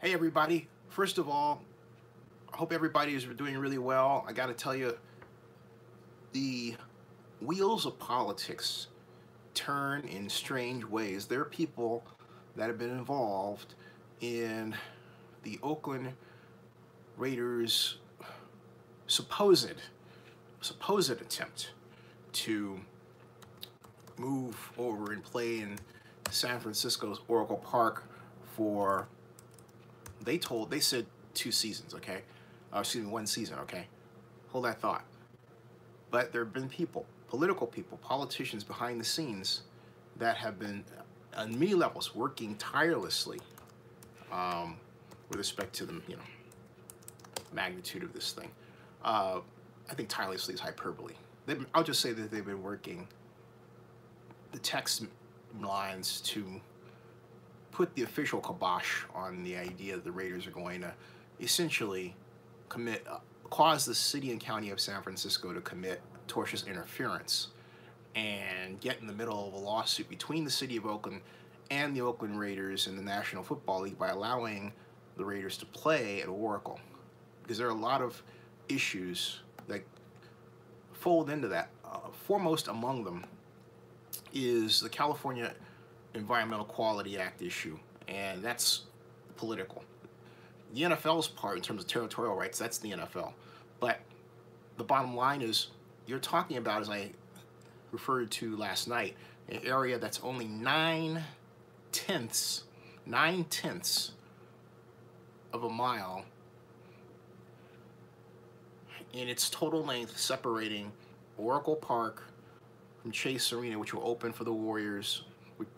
Hey everybody, first of all, I hope everybody is doing really well. I gotta tell you, the wheels of politics turn in strange ways. There are people that have been involved in the Oakland Raiders' supposed attempt to move over and play in San Francisco's Oracle Park for, they said 2 seasons, okay? Excuse me, 1 season, okay? Hold that thought. But there have been people, political people, politicians behind the scenes that have been, on many levels, working tirelessly with respect to the, magnitude of this thing. I think tirelessly is hyperbole. I'll just say that they've been working the text lines to put the official kibosh on the idea that the Raiders are going to essentially cause the city and county of San Francisco to commit tortious interference and get in the middle of a lawsuit between the city of Oakland and the Oakland Raiders and the National Football League by allowing the Raiders to play at Oracle. Because there are a lot of issues that fold into that. Foremost among them is the California Environmental Quality Act issue, and that's political. The NFL's part in terms of territorial rights, that's the NFL. But the bottom line is, you're talking about, as I referred to last night, an area that's only 9/10 of a mile in its total length, separating Oracle Park from Chase Arena, which will open for the Warriors,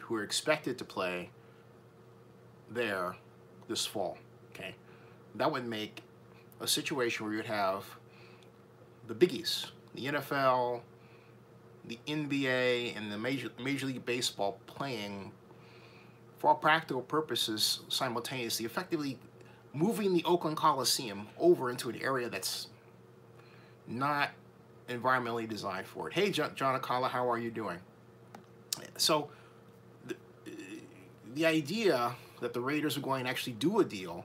who are expected to play there this fall, okay? That would make a situation where you would have the biggies, the NFL, the NBA, and the Major League Baseball playing, for all practical purposes, simultaneously, effectively moving the Oakland Coliseum over into an area that's not environmentally designed for it. Hey, John Akala, how are you doing? So, the idea that the Raiders are going to actually do a deal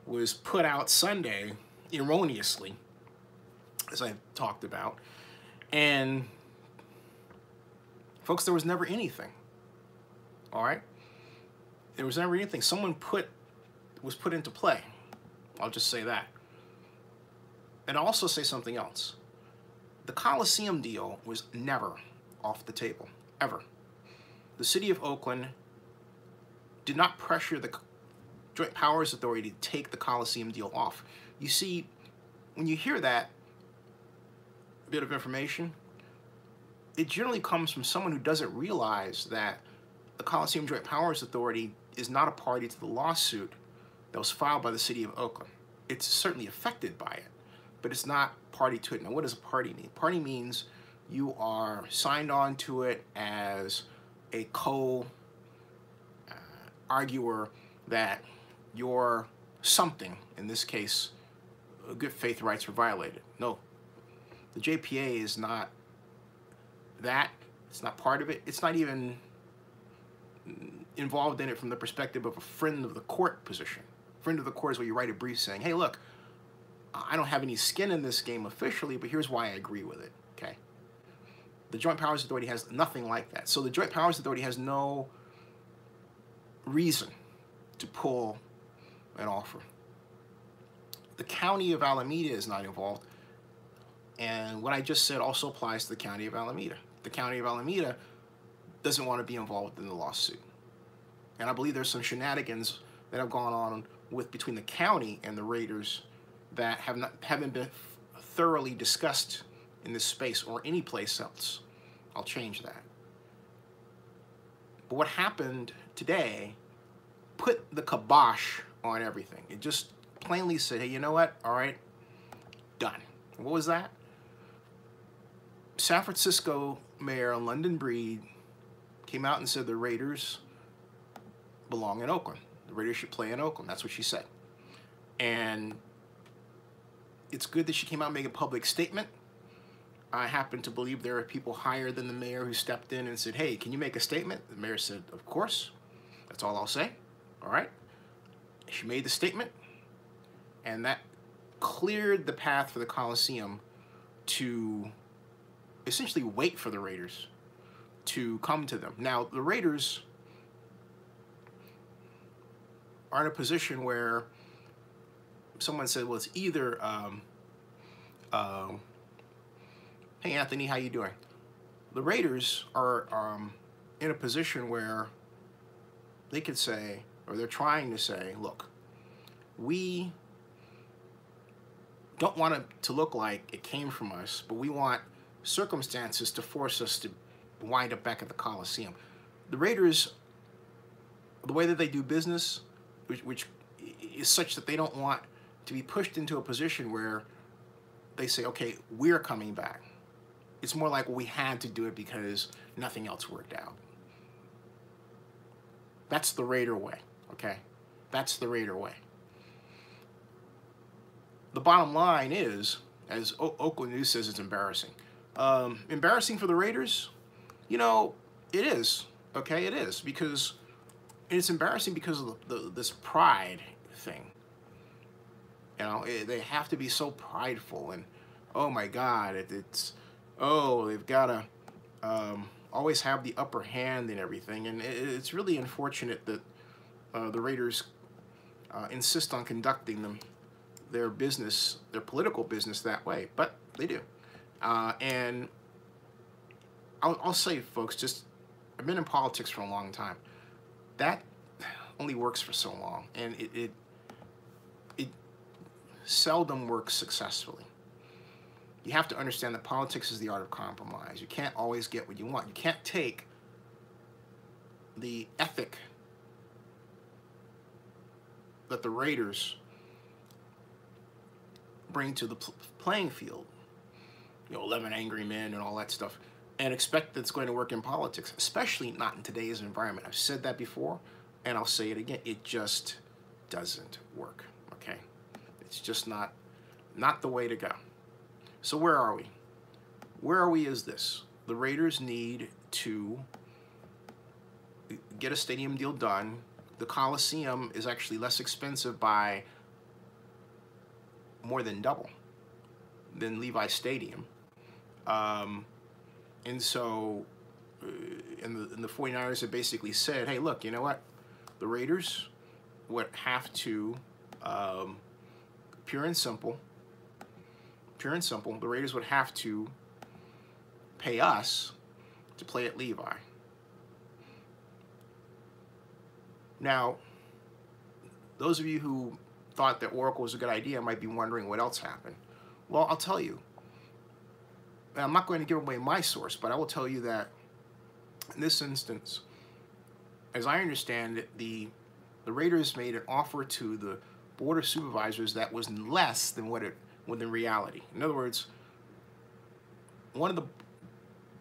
was put out Sunday, erroneously, as I talked about. And, folks, there was never anything. All right? There was never anything. Someone was put into play. I'll just say that. And I'll also say something else. The Coliseum deal was never off the table, ever. The city of Oakland did not pressure the Joint Powers Authority to take the Coliseum deal off. You see, when you hear that bit of information, it generally comes from someone who doesn't realize that the Coliseum Joint Powers Authority is not a party to the lawsuit that was filed by the city of Oakland. It's certainly affected by it, but it's not party to it. Now, what does a party mean? Party means you are signed on to it as a co-arguer that your something, in this case, good faith rights were violated. No, the JPA is not that. It's not part of it. It's not even involved in it from the perspective of a friend of the court position. Friend of the court is where you write a brief saying, hey, look, I don't have any skin in this game officially, but here's why I agree with it, okay? The Joint Powers Authority has nothing like that. So the Joint Powers Authority has no reason to pull an offer. The county of Alameda is not involved, and what I just said also applies to the county of Alameda. The county of Alameda doesn't want to be involved in the lawsuit. And I believe there's some shenanigans that have gone on between the county and the Raiders that haven't been thoroughly discussed in this space or any place else. I'll change that. But what happened today put the kibosh on everything. It just plainly said, hey, you know what? All right, done. What was that? San Francisco Mayor London Breed came out and said the Raiders belong in Oakland. The Raiders should play in Oakland. That's what she said. And it's good that she came out and made a public statement. I happen to believe there are people higher than the mayor who stepped in and said, hey, can you make a statement? The mayor said, of course. That's all I'll say. All right. She made the statement, and that cleared the path for the Coliseum to essentially wait for the Raiders to come to them. Now, the Raiders are in a position where someone said, well, it's either, hey, Anthony, how you doing? The Raiders are in a position where they could say, or they're trying to say, look, we don't want it to look like it came from us, but we want circumstances to force us to wind up back at the Coliseum. The Raiders, the way that they do business, which is such that they don't want to be pushed into a position where they say, okay, we're coming back. It's more like, well, we had to do it because nothing else worked out. That's the Raider way, okay? That's the Raider way. The bottom line is, as Oakland News says, it's embarrassing. Embarrassing for the Raiders? You know, it is, okay? It is, because it's embarrassing because of this pride thing. You know, they have to be so prideful, and oh my God, they've got to always have the upper hand and everything, and it's really unfortunate that the Raiders insist on conducting their business, their political business that way, but they do. And I'll say, folks, I've been in politics for a long time. That only works for so long, and it seldom works successfully. You have to understand that politics is the art of compromise. You can't always get what you want. You can't take the ethic that the Raiders bring to the playing field, 11 angry men and all that stuff, and expect that it's going to work in politics, especially not in today's environment. I've said that before, and I'll say it again. It just doesn't work, okay? It's just not the way to go. So where are we? Where are we is this. The Raiders need to get a stadium deal done. The Coliseum is actually less expensive by more than double than Levi Stadium. And so, and the 49ers have basically said, hey, look, you know what? The Raiders would have to, pure and simple, the Raiders would have to pay us to play at Levi. Now, those of you who thought that Oracle was a good idea might be wondering what else happened. Well, I'll tell you. I'm not going to give away my source, but I will tell you that in this instance, as I understand it, the Raiders made an offer to the Board of Supervisors that was less than what in reality. In other words, one of the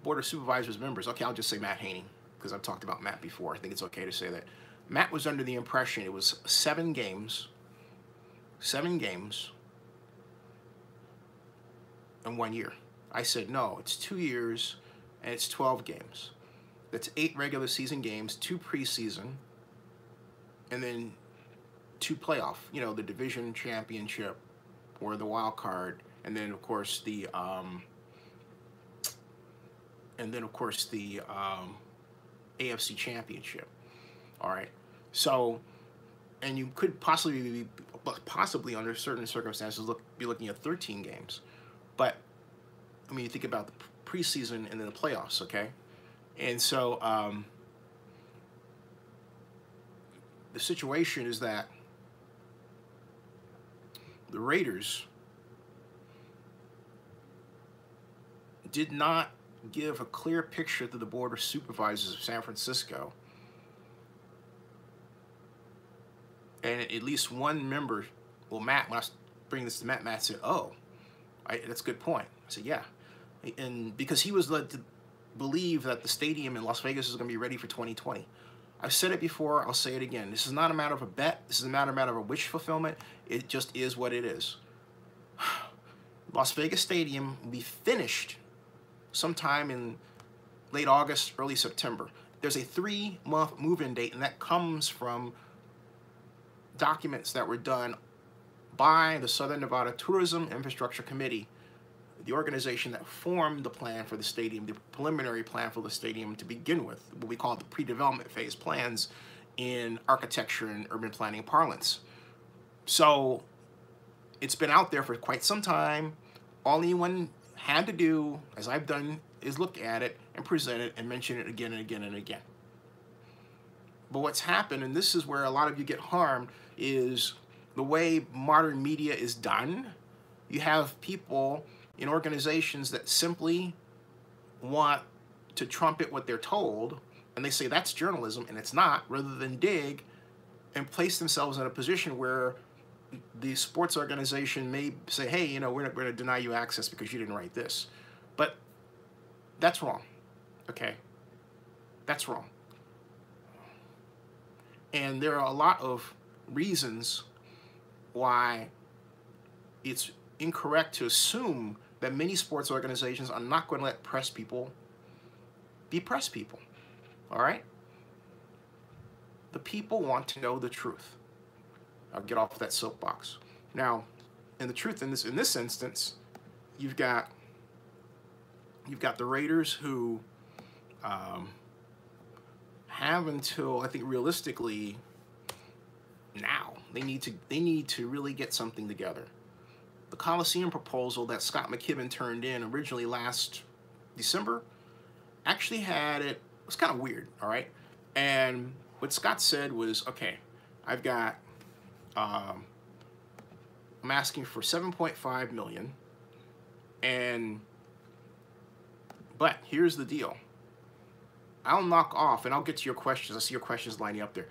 Board of Supervisors members, okay, I'll just say Matt Haney, because I've talked about Matt before. I think it's okay to say that. Matt was under the impression it was 7 games in 1 year. I said, no, it's 2 years, and it's 12 games. That's 8 regular season games, 2 preseason, and then 2 playoff. The division championship or the wild card, and then of course the AFC championship. All right. So, and you could possibly under certain circumstances be looking at 13 games, but I mean, you think about the preseason and then the playoffs, okay? And so the situation is that the Raiders did not give a clear picture to the Board of Supervisors of San Francisco. And at least one member, well, Matt, when I was bringing this to Matt said, oh, that's a good point. I said, yeah. And because he was led to believe that the stadium in Las Vegas is going to be ready for 2020. I've said it before, I'll say it again. This is not a matter of a bet. This is not a matter of a wish fulfillment. It just is what it is. Las Vegas Stadium will be finished sometime in late August, early September. There's a 3-month move-in date, and that comes from documents that were done by the Southern Nevada Tourism Infrastructure Committee, the organization that formed the plan for the stadium, the preliminary plan for the stadium to begin with, what we call the pre-development phase plans in architecture and urban planning parlance. So it's been out there for quite some time. All anyone had to do, as I've done, is look at it and present it and mention it again and again and again. But what's happened, and this is where a lot of you get harmed, is the way modern media is done. You have people in organizations that simply want to trumpet what they're told, and they say that's journalism, and it's not, rather than dig and place themselves in a position where the sports organization may say, hey, you know, we're going to deny you access because you didn't write this. But that's wrong, okay? That's wrong. And there are a lot of reasons why it's incorrect to assume that many sports organizations are not going to let press people be press people, all right? The people want to know the truth. I'll get off that soapbox. Now, and the truth in this instance, you've got the Raiders who have until, I think realistically now, they need to really get something together. The Coliseum proposal that Scott McKibben turned in originally last December actually had it was kind of weird, all right? And what Scott said was, okay, I've got I'm asking for $7.5 million, but here's the deal. I'll knock off, and I'll get to your questions. I see your questions lining up there.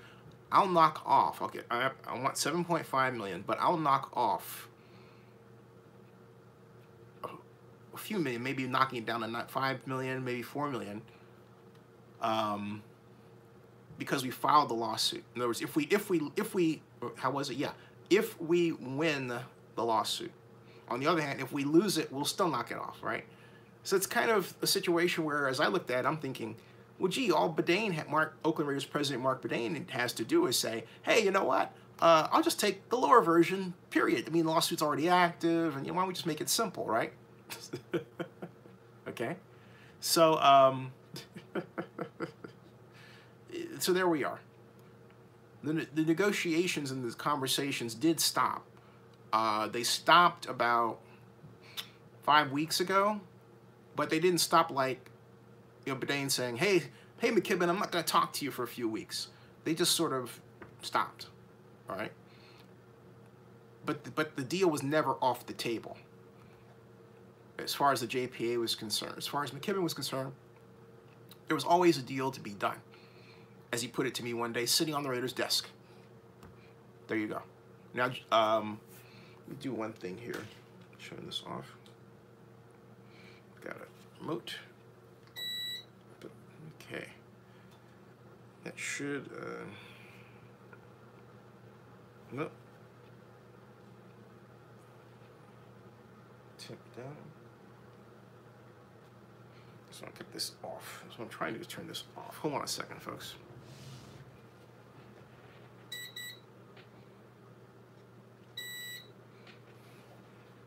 I'll knock off. I want $7.5 million, but I'll knock off a few million, maybe knocking it down to not $5 million, maybe $4 million, because we filed the lawsuit. In other words, if we how was it? Yeah, if we win the lawsuit. On the other hand, if we lose it, we'll still knock it off, right? So it's kind of a situation where, as I looked at it, I'm thinking, well, gee, all Oakland Raiders president Mark Bedane has to do is say, hey, you know what? I'll just take the lower version, period. I mean, the lawsuit's already active, and why don't we just make it simple, right? Okay? So, so there we are. The negotiations and the conversations did stop. They stopped about 5 weeks ago, but they didn't stop like, Bedane saying, hey, McKibben, I'm not going to talk to you for a few weeks. They just sort of stopped, all right? But the deal was never off the table as far as the JPA was concerned. As far as McKibben was concerned, there was always a deal to be done, as he put it to me one day, sitting on the Raiders' desk. There you go. Now, let me do one thing here. Turn this off. Got it. Remote. Okay. That should, nope. Tip down. So I'll get this off. So I'm trying to just turn this off. Hold on a second, folks.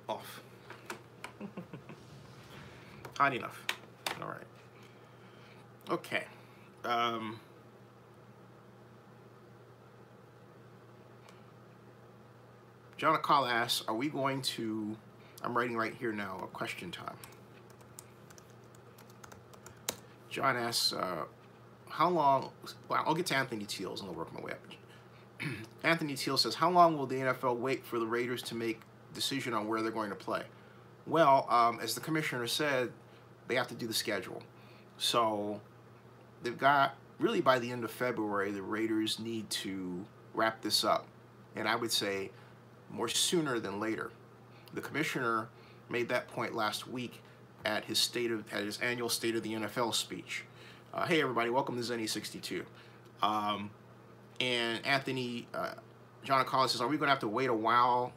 Off. Hot enough. All right. Okay. John Akala asks, are we going to, I'm writing right here now, a question time. John asks, how long, well, I'll get to Anthony Teals and I'll work my way up. Anthony Teals says, how long will the NFL wait for the Raiders to make a decision on where they're going to play? Well, as the commissioner said, they have to do the schedule. So they've got, really by the end of February, the Raiders need to wrap this up. And I would say more sooner than later. The commissioner made that point last week at his annual State of the NFL speech. Hey everybody, welcome to Zenny 62. And Anthony, John Akala says, are we going to have to wait a while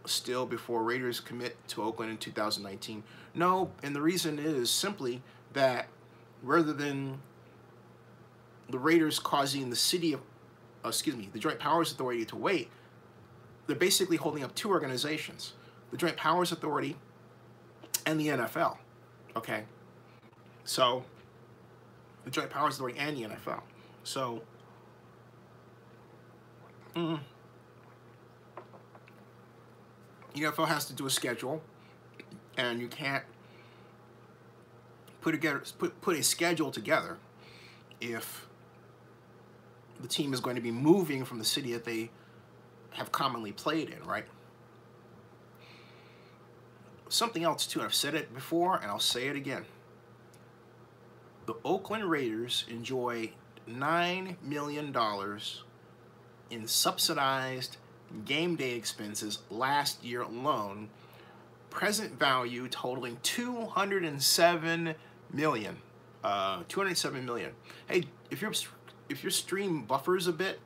still before Raiders commit to Oakland in 2019? No, and the reason is simply that rather than the Raiders causing the city excuse me, the Joint Powers Authority to wait, they're basically holding up two organizations, the Joint Powers Authority and the NFL, okay? So, the Joint Powers Authority and the NFL. So, the NFL has to do a schedule, and you can't put a schedule together if the team is going to be moving from the city that they have commonly played in, right? Something else too, I've said it before and I'll say it again. The Oakland Raiders enjoy $9 million in subsidized game day expenses last year alone, present value totaling $207 million. $207 million. Hey, if your stream buffers a bit,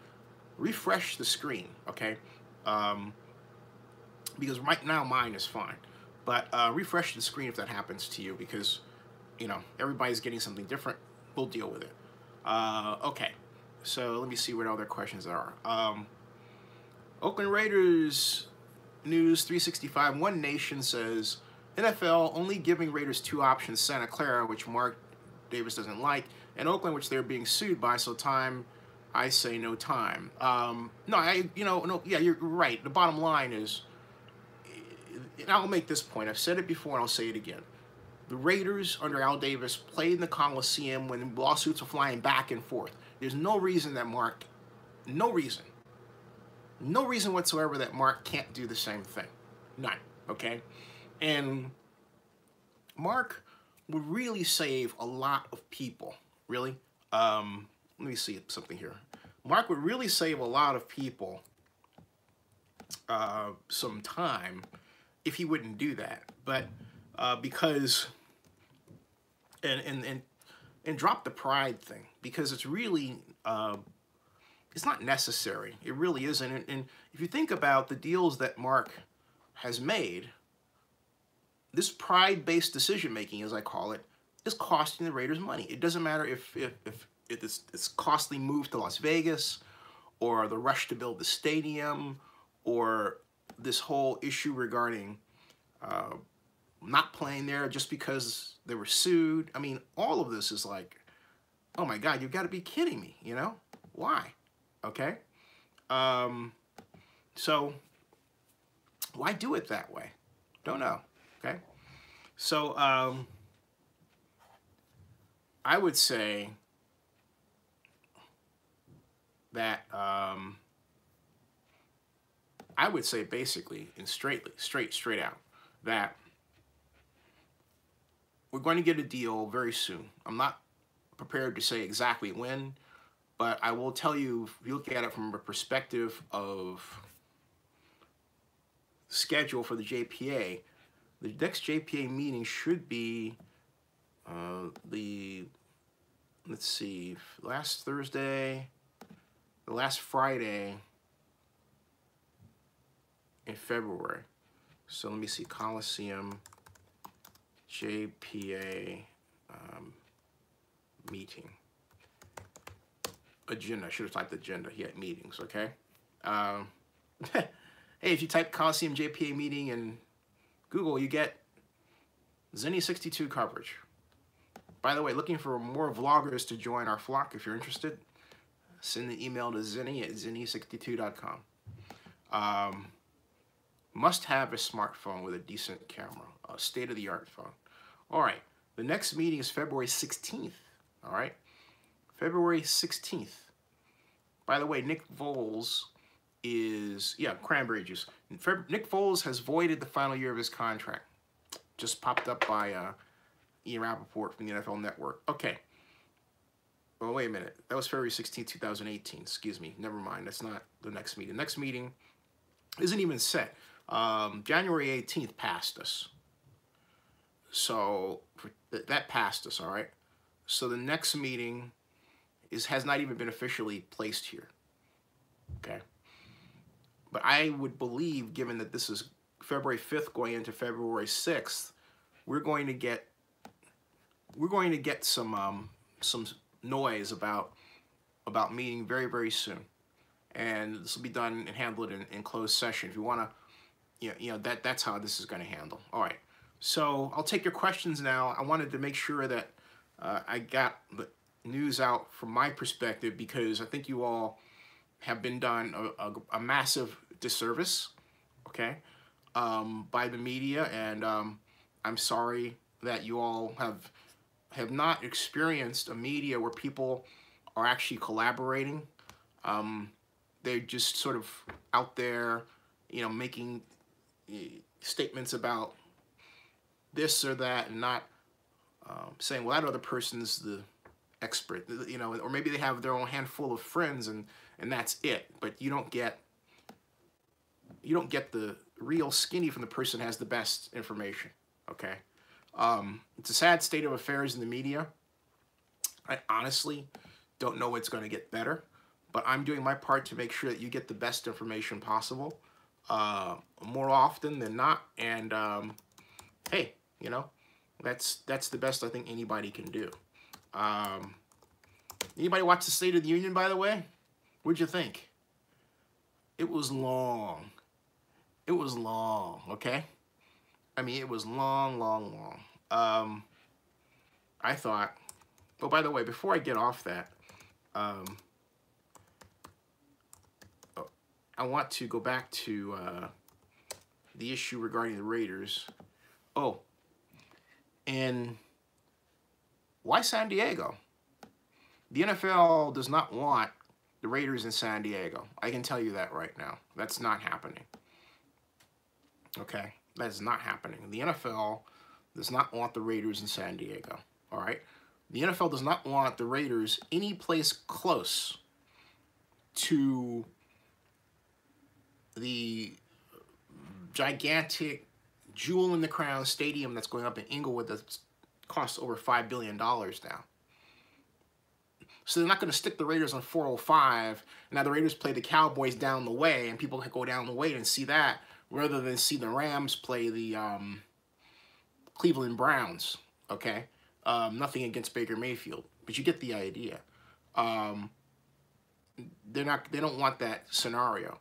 refresh the screen, okay? Because right now mine is fine. But refresh the screen if that happens to you, because, you know, everybody's getting something different. We'll deal with it. Okay, so let me see what other questions there are. Oakland Raiders News 365, One Nation says, NFL only giving Raiders two options, Santa Clara, which Mark Davis doesn't like, and Oakland, which they're being sued by, so time, I say no time. No, yeah, you're right. The bottom line is, and I'll make this point, I've said it before and I'll say it again. The Raiders under Al Davis played in the Coliseum when lawsuits were flying back and forth. There's no reason that Mark, no reason whatsoever that Mark can't do the same thing. None, okay? And Mark would really save a lot of people, really. Let me see something here. Mark would really save a lot of people some time if he wouldn't do that. But because, and drop the pride thing, because it's really, it's not necessary. It really isn't. And if you think about the deals that Mark has made, this pride-based decision-making, as I call it, is costing the Raiders money. It doesn't matter if it's costly move to Las Vegas, or the rush to build the stadium, or this whole issue regarding not playing there just because they were sued. I mean, all of this is like, oh my God, you've got to be kidding me, you know? Why? Okay? So, why do it that way? Don't know, okay? So, I would say that, basically, and straight out, that we're going to get a deal very soon. I'm not prepared to say exactly when, but I will tell you, if you look at it from a perspective of schedule for the JPA, the next JPA meeting should be let's see, last Thursday, the last Friday in February. So let me see, Coliseum JPA meeting. Agenda, I should have typed agenda. He had meetings, okay? Hey, if you type Coliseum JPA meeting in Google, you get Zenny62 coverage. By the way, looking for more vloggers to join our flock. If you're interested, send an email to Zenny at zenny62.com. Must have a smartphone with a decent camera, a state-of-the-art phone. All right, the next meeting is February 16th, all right? February 16th. By the way, Nick Foles is, yeah, cranberry juice. Nick Foles has voided the final year of his contract. Just popped up by Ian Rappaport from the NFL Network. Okay. Well, wait a minute. That was February 16th, 2018. Excuse me. Never mind. That's not the next meeting. The next meeting isn't even set. January 18th passed us. So that passed us, all right? So the next meeting has not even been officially placed here, okay? But I would believe, given that this is February 5th going into February 6th, we're going to get some noise about meeting very, very soon. and this will be done and handled in closed session. If you want to, that's how this is going to handle. All right. So I'll take your questions now. I wanted to make sure that I got the news out from my perspective, because I think you all have been done a massive disservice, okay, by the media, and I'm sorry that you all have not experienced a media where people are actually collaborating. They're just sort of out there, making statements about this or that, and not saying, well, that other person's the expert, or maybe they have their own handful of friends, and that's it. But you don't get the real skinny from the person who has the best information. Okay, it's a sad state of affairs in the media. I honestly don't know what's going to get better, but I'm doing my part to make sure that you get the best information possible, more often than not. And hey, that's the best I think anybody can do. Anybody watch the State of the Union, by the way? What'd you think? It was long. It was long, okay? I mean, it was long, long, long. I thought, oh, by the way, before I get off that, I want to go back to the issue regarding the Raiders. Oh, and why San Diego? The NFL does not want the Raiders in San Diego. I can tell you that right now. That's not happening. Okay? That is not happening. The NFL does not want the Raiders in San Diego. All right? The NFL does not want the Raiders any place close to the gigantic jewel-in-the-crown stadium that's going up in Inglewood that costs over $5 billion now. So they're not going to stick the Raiders on 405. Now the Raiders play the Cowboys down the way, and people can go down the way and see that, rather than see the Rams play the Cleveland Browns. Okay, nothing against Baker Mayfield, but you get the idea. They don't want that scenario.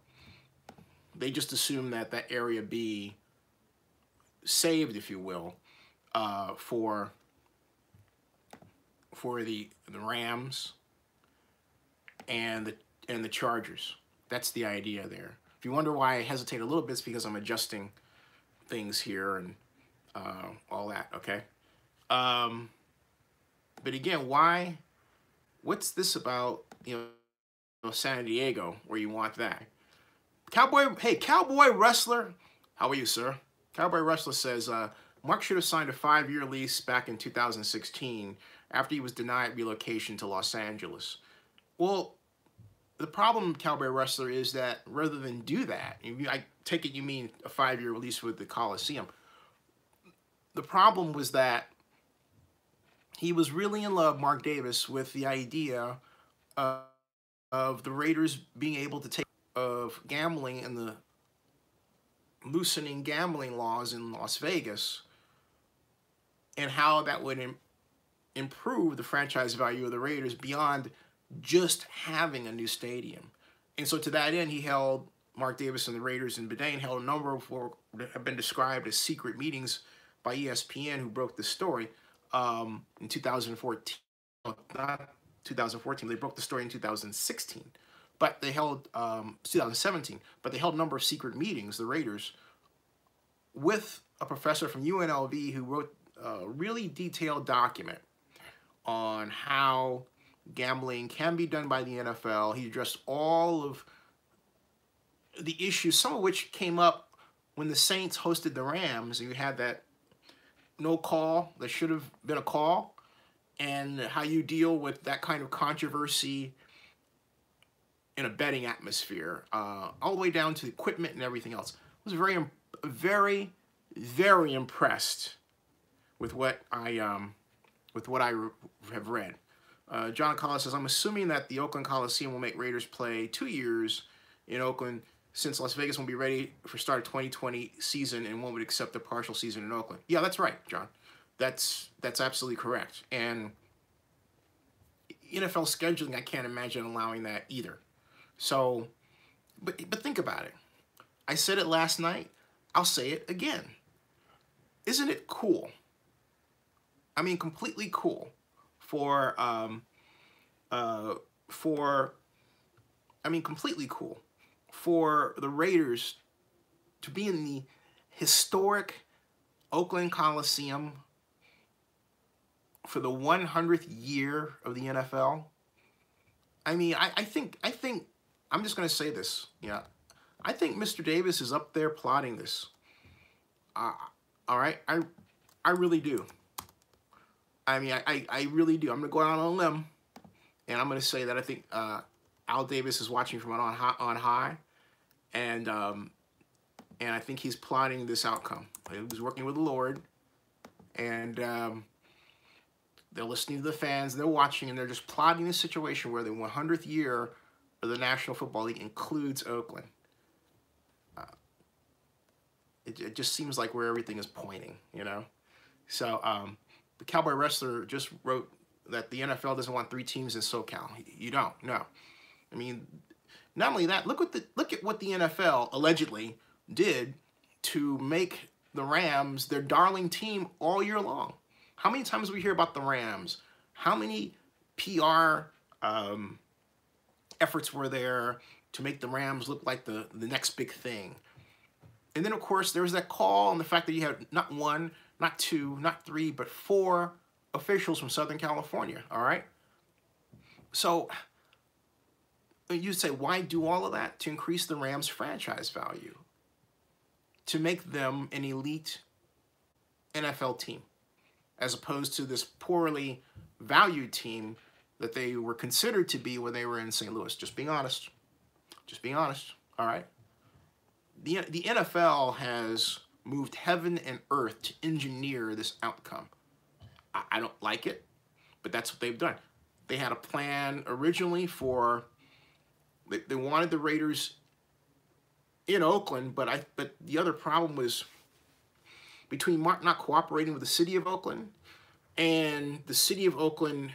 They just assume that that area be saved, if you will, for the Rams and the Chargers. That's the idea there. If you wonder why I hesitate a little bit, it's because I'm adjusting things here and all that. Okay. But again, why? What's this about? San Diego, where you want that? Hey, Cowboy Rustler. How are you, sir? Cowboy Rustler says, Mark should have signed a 5-year lease back in 2016 after he was denied relocation to Los Angeles. Well, the problem, Cowboy Rustler, is that rather than do that, I take it you mean a 5-year lease with the Coliseum. The problem was that he was really in love, Mark Davis, with the idea of the Raiders being able to take of gambling and the loosening gambling laws in Las Vegas, and how that would improve the franchise value of the Raiders beyond just having a new stadium. And so to that end, he held, Mark Davis and the Raiders and Bedane held a number of what have been described as secret meetings by ESPN, who broke the story in 2014. Not 2014, they broke the story in 2016. But they held, 2017, but they held a number of secret meetings, the Raiders, with a professor from UNLV who wrote a really detailed document on how gambling can be done by the NFL. He addressed all of the issues, some of which came up when the Saints hosted the Rams, and you had that no call that should have been a call, and how you deal with that kind of controversy in a betting atmosphere, all the way down to equipment and everything else. I was very, very impressed with what I have read. John Collins says, I'm assuming that the Oakland Coliseum will make Raiders play 2 years in Oakland, since Las Vegas won't be ready for start of 2020 season and won't accept a partial season in Oakland. Yeah, that's right, John. That's absolutely correct. And NFL scheduling, I can't imagine allowing that either. So But think about it. I said it last night. I'll say it again. Isn't it cool? I mean, completely cool for completely cool for the Raiders to be in the historic Oakland Coliseum for the 100th year of the NFL. I mean, I think I'm just going to say this. Yeah, I think Mr. Davis is up there plotting this. All right, I really do. I mean, I really do. I'm going to go out on a limb, and I'm going to say that I think Al Davis is watching from on high, and I think he's plotting this outcome. He was working with the Lord, and they're listening to the fans, they're watching, and they're just plotting this situation where the 100th year of the National Football League includes Oakland. It just seems like where everything is pointing, you know? So the Cowboy Wrestler just wrote that the NFL doesn't want 3 teams in SoCal. You don't, no. I mean, not only that, look at what the NFL allegedly did to make the Rams their darling team all year long. How many times do we hear about the Rams? How many PR efforts were there to make the Rams look like the next big thing? And then, of course, there was that call and the fact that you had not 1, not 2, not 3, but 4 officials from Southern California, all right? So you say, why do all of that? To increase the Rams' franchise value, to make them an elite NFL team, as opposed to this poorly valued team that they were considered to be when they were in St. Louis. Just being honest. Just being honest, all right? The NFL has moved heaven and earth to engineer this outcome. I don't like it, but that's what they've done. They had a plan originally for, they wanted the Raiders in Oakland, but the other problem was between Mark not cooperating with the city of Oakland and the city of Oakland,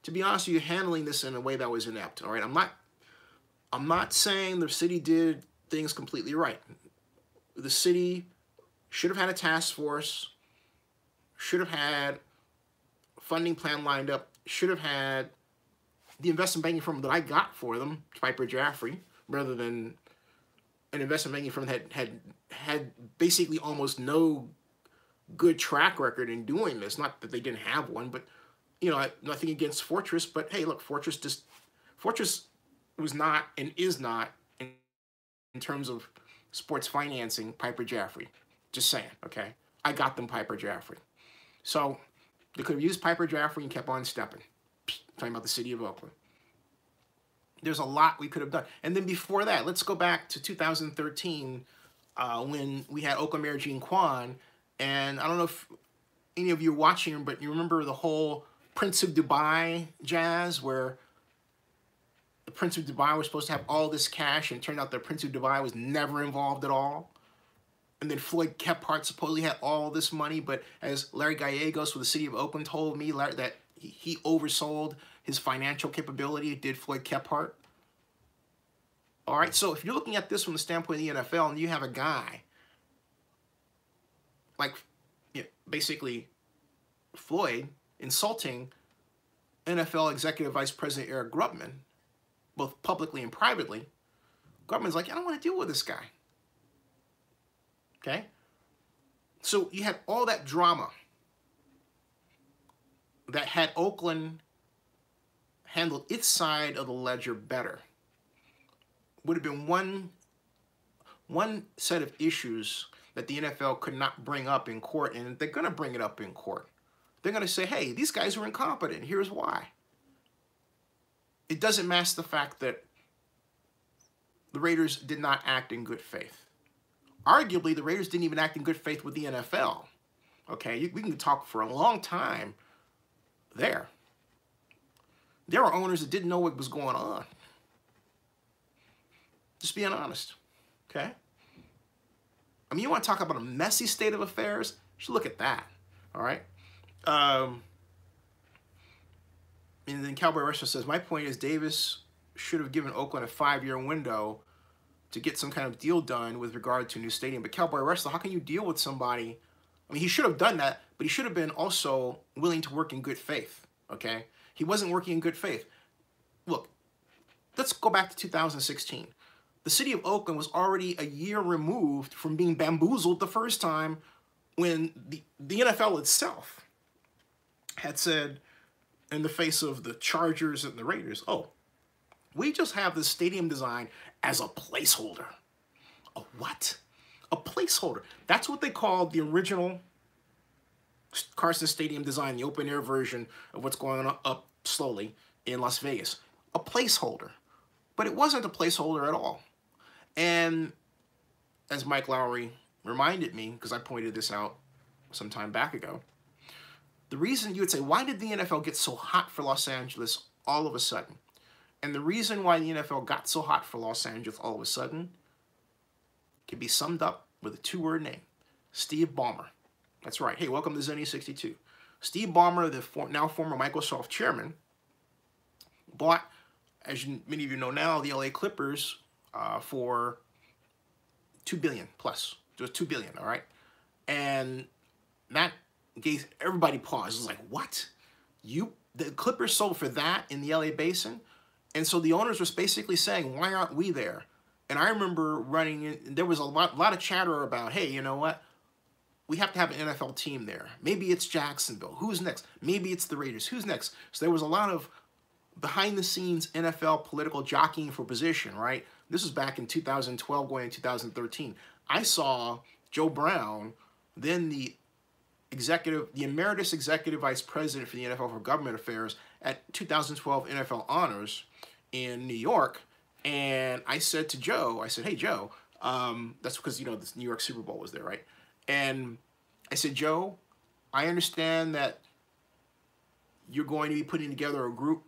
to be honest with you, handling this in a way that was inept. All right, I'm not saying the city did things completely right. The city should have had a task force, should have had a funding plan lined up, should have had the investment banking firm that I got for them, Piper Jaffray, rather than an investment banking firm that had basically almost no good track record in doing this. Not that they didn't have one, but you know, nothing against Fortress. But hey, look, Fortress was not and is not in terms of sports financing Piper Jaffray. Just saying, okay? I got them Piper Jaffray. So they could have used Piper Jaffray and kept on stepping. Talking about the city of Oakland. There's a lot we could have done. And then before that, let's go back to 2013 when we had Oakland Mayor Quan. And I don't know if any of you are watching, but you remember the whole Prince of Dubai jazz where the Prince of Dubai was supposed to have all this cash, and it turned out the Prince of Dubai was never involved at all. And then Floyd Kephart supposedly had all this money, but as Larry Gallegos with the city of Oakland told me that he oversold his financial capability, did Floyd Kephart. All right, so if you're looking at this from the standpoint of the NFL, and you have a guy like, you know, basically Floyd insulting NFL Executive Vice President Eric Grubman, both publicly and privately, Grubman's like, I don't want to deal with this guy. Okay? So you had all that drama that had Oakland handled its side of the ledger better. Would have been one set of issues that the NFL could not bring up in court, and they're going to bring it up in court. They're going to say, hey, these guys were incompetent. Here's why. It doesn't mask the fact that the Raiders did not act in good faith. Arguably, the Raiders didn't even act in good faith with the NFL. Okay, we can talk for a long time there. There were owners that didn't know what was going on. Just being honest, okay? I mean, you want to talk about a messy state of affairs? You should look at that, all right? And then Cowboy Wrestler says, my point is Davis should have given Oakland a 5-year window to get some kind of deal done with regard to a new stadium. But Cowboy A Rustler, how can you deal with somebody? I mean, he should have done that, but he should have been also willing to work in good faith, okay? He wasn't working in good faith. Look, let's go back to 2016. The city of Oakland was already a year removed from being bamboozled the first time when the NFL itself had said, in the face of the Chargers and the Raiders, oh, we just have this stadium design as a placeholder. A what? A placeholder. That's what they called the original Carson Stadium design, the open-air version of what's going on up slowly in Las Vegas. A placeholder. But it wasn't a placeholder at all. And as Mike Lowry reminded me, because I pointed this out some time back ago, the reason you would say, why did the NFL get so hot for Los Angeles all of a sudden? And the reason why the NFL got so hot for Los Angeles all of a sudden can be summed up with a 2-word name: Steve Ballmer. That's right. Hey, welcome to Zenny 62. Steve Ballmer, the now former Microsoft chairman, bought, as many of you know now, the LA Clippers for $2 billion plus. It was $2 billion, all right? And that gave everybody pause. It was like, what? The Clippers sold for that in the LA Basin? And so the owners was basically saying, why aren't we there? And I remember running in, there was a lot of chatter about, hey, you know what? We have to have an NFL team there. Maybe it's Jacksonville. Who's next? Maybe it's the Raiders. Who's next? So there was a lot of behind-the-scenes NFL political jockeying for position, right? This was back in 2012 going into 2013. I saw Joe Brown, then the emeritus executive vice president for the NFL for government affairs at 2012 NFL Honors in New York. And I said to Joe, I said, hey, Joe, that's because, you know, this New York Super Bowl was there, right? And I said, Joe, I understand that you're going to be putting together a group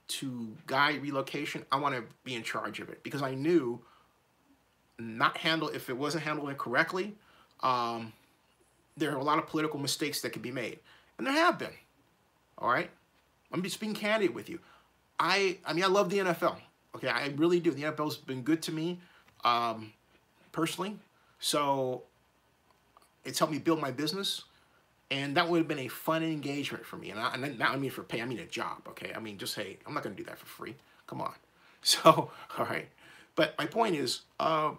to guide relocation. I want to be in charge of it, because I knew if it wasn't handled incorrectly, there are a lot of political mistakes that could be made. And there have been, all right? I'm just being candid with you. I mean, I love the NFL. Okay, I really do. The NFL's been good to me personally. So it's helped me build my business. And that would have been a fun engagement for me. And not I mean for pay, I mean a job, okay? I mean, just, hey, I'm not going to do that for free. Come on. So, all right. But my point is, the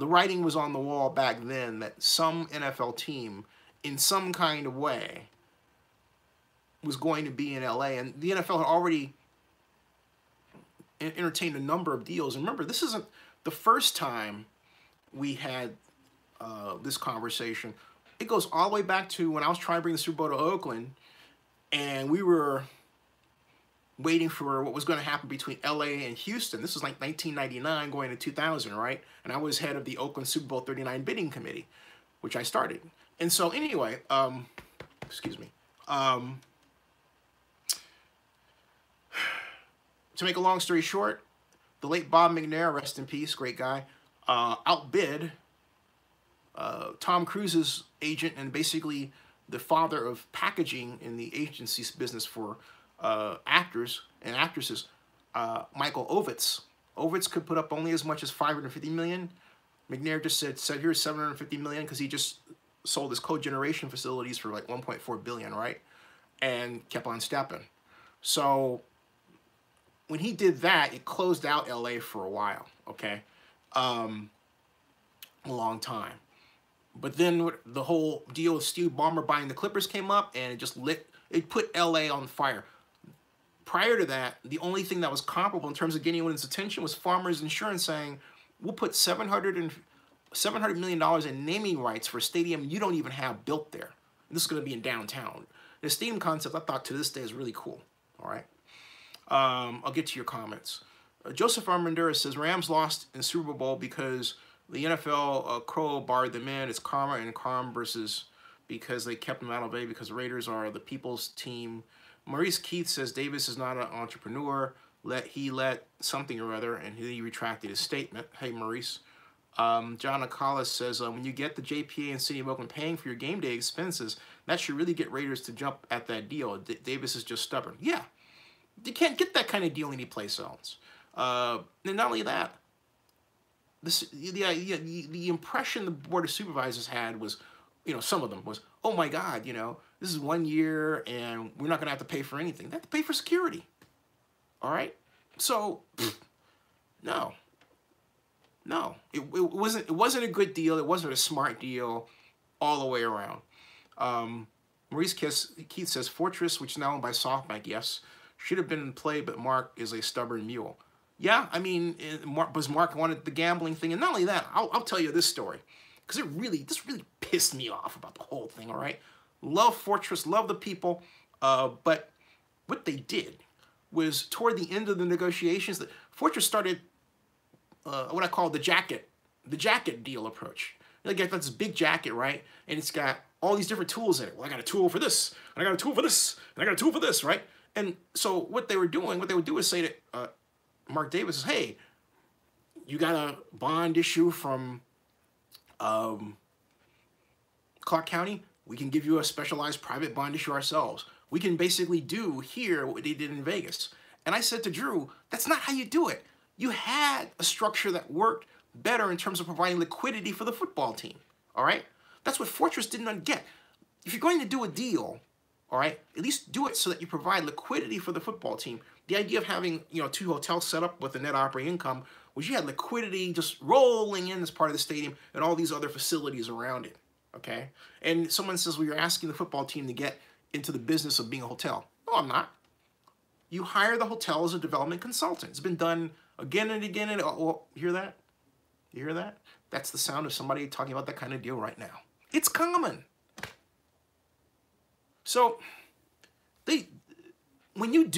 writing was on the wall back then that some NFL team, in some kind of way, was going to be in LA. And the NFL had already entertained a number of deals. And remember, this isn't the first time we had this conversation. It goes all the way back to when I was trying to bring the Super Bowl to Oakland, and we were waiting for what was going to happen between LA and Houston. This was like 1999 going to 2000, right? And I was head of the Oakland Super Bowl 39 bidding committee, which I started. And so anyway, excuse me. To make a long story short, the late Bob McNair, rest in peace, great guy, outbid Tom Cruise's agent and basically the father of packaging in the agency business for actors and actresses, Michael Ovitz. Ovitz could put up only as much as $550 million. McNair just said here's $750 million because he just sold his cogeneration facilities for like $1.4 billion, right? And kept on stepping. So when he did that, it closed out LA for a while, okay? A long time. But then the whole deal with Steve Ballmer buying the Clippers came up, and it put LA on fire. Prior to that, the only thing that was comparable in terms of getting anyone's attention was Farmers Insurance saying, we'll put $700 million in naming rights for a stadium you don't even have built there. And this is going to be in downtown. The stadium concept, I thought to this day, is really cool. All right. I'll get to your comments. Joseph Armendura says, Rams lost in Super Bowl because the NFL crow barred them in. It's karma and karma versus because they kept them out of A because the Raiders are the people's team. Maurice Keith says Davis is not an entrepreneur. He let something or other, and he retracted his statement. Hey, Maurice. John Acalis says, when you get the JPA and City of Oakland paying for your game day expenses, that should really get Raiders to jump at that deal. Davis is just stubborn. Yeah. You can't get that kind of deal anyplace else. And not only that, the impression the Board of Supervisors had was, some of them was, oh my God, this is 1 year and we're not going to have to pay for anything. They have to pay for security. All right? So, no. It wasn't a good deal. It wasn't a smart deal all the way around. Maurice Keith says, Fortress, which is now owned by SoftBank, yes, should have been in play, but Mark is a stubborn mule. Yeah, I mean, Mark wanted the gambling thing. And not only that, I'll tell you this story. Because this really pissed me off about the whole thing, all right? Love Fortress, love the people. But what they did was, toward the end of the negotiations, that Fortress started what I call the jacket deal approach. You got this big jacket, right? And it's got all these different tools in it. Well, I got a tool for this, and I got a tool for this, and I got a tool for this, right? And so what they would do is say to Mark Davis, hey, you got a bond issue from Clark County? We can give you a specialized private bond issue ourselves. We can basically do here what they did in Vegas. And I said to Drew, that's not how you do it. You had a structure that worked better in terms of providing liquidity for the football team, all right? That's what Fortress did not get. If you're going to do a deal, all right, at least do it so that you provide liquidity for the football team. The idea of having, 2 hotels set up with a net operating income was you had liquidity just rolling in as part of the stadium and all these other facilities around it, okay? And someone says, well, you're asking the football team to get into the business of being a hotel. No, I'm not. You hire the hotel as a development consultant. It's been done again and again. And you hear that? You hear that? That's the sound of somebody talking about that kind of deal right now. It's common. So when you do